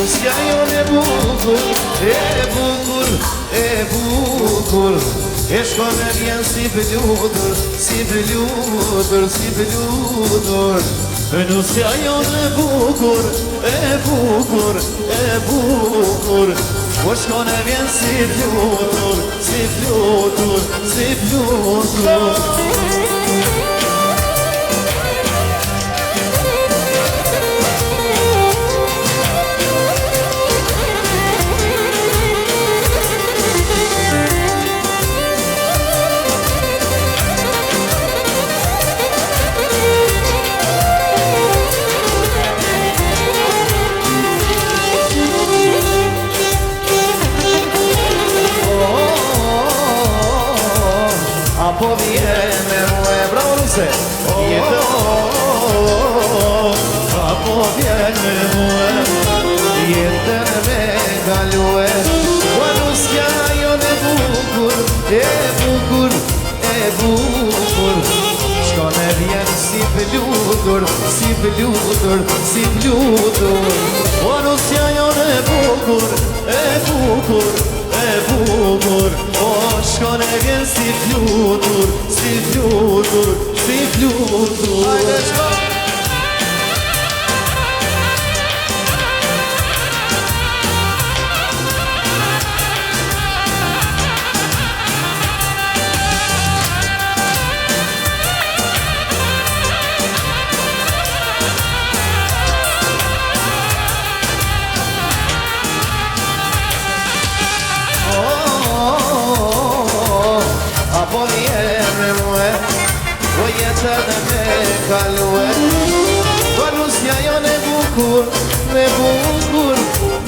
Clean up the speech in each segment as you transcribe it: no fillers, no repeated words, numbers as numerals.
Rusja jon e bukur, e bukur E shkon e vjen si pëlludur, si pëlludur, si pëlludur Rusja jon e bukur, e bukur, e bukur O shkon e vjen si flutur, si flutur, si flutur Apo vjen me muë, bravo Ruse Apo vjen me muë Jetën me galue O Rusja jon e bukur, e bukur, e bukur Shkon e vjen si pëlludur, si pëlludur, si pëlludur O Rusja jon e bukur, e bukur, e bukur O shkon e vjen si flutur, si flutur, si flutur Hajde shkon! Apo vjen me muë, o jetën me kalue O Rusja jon e bukur,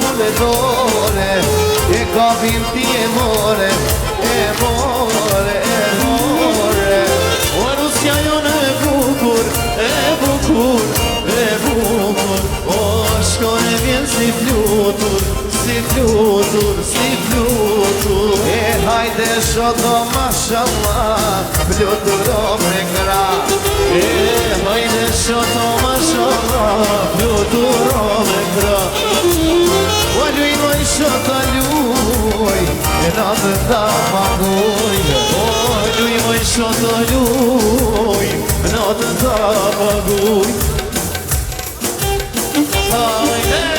më le dore E kapim ti e more, e more, e more O Rusja jon e bukur, e bukur, e bukur O shkon e vjen si flutur, si flutur, si flutur E hajde shoto mashallah, fluturo me gra E hajde shoto mashallah, fluturo me gra O luj moj shoto luj, e na të ta paguj O luj moj shoto luj, e na të ta paguj Hajde!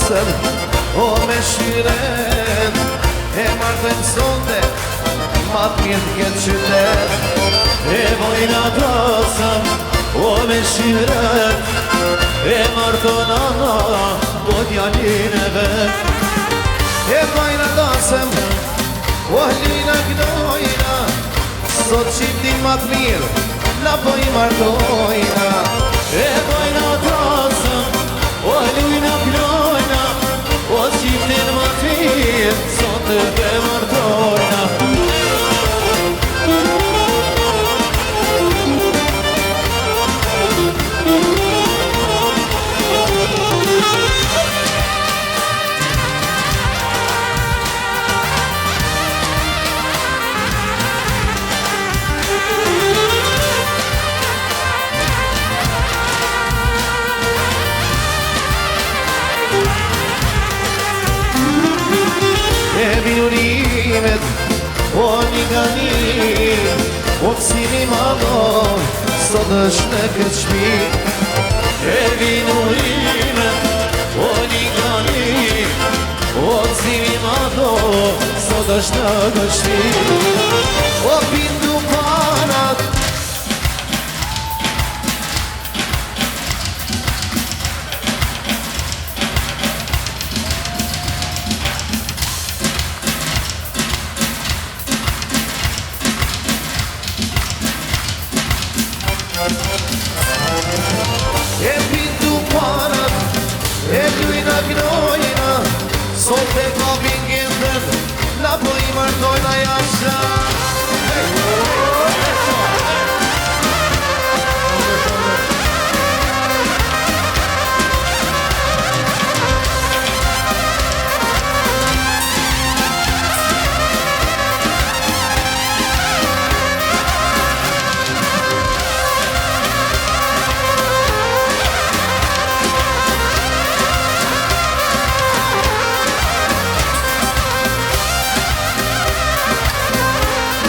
dasëm o me shiren e martën sonde ma t'mjetë këtë qytet e vojna dasëm o me shiren e martën ana o t'jalin e vet e vojna dasëm trasëm O lujna gnojna Sot qiftin ma të mirë La po i martojna E bojna trasëm O lujna gnojna O qiftin ma të mirë Sot e martojna E vinurimet, o një nga një O kësini ma do, sot është në këtë shpi E vinurimet, o një nga një O kësini ma do, sot është në këtë shpi O pindu panat E pindu panat, e lujna gnojna Sot e ka vingin dhe, la po i martojna jasha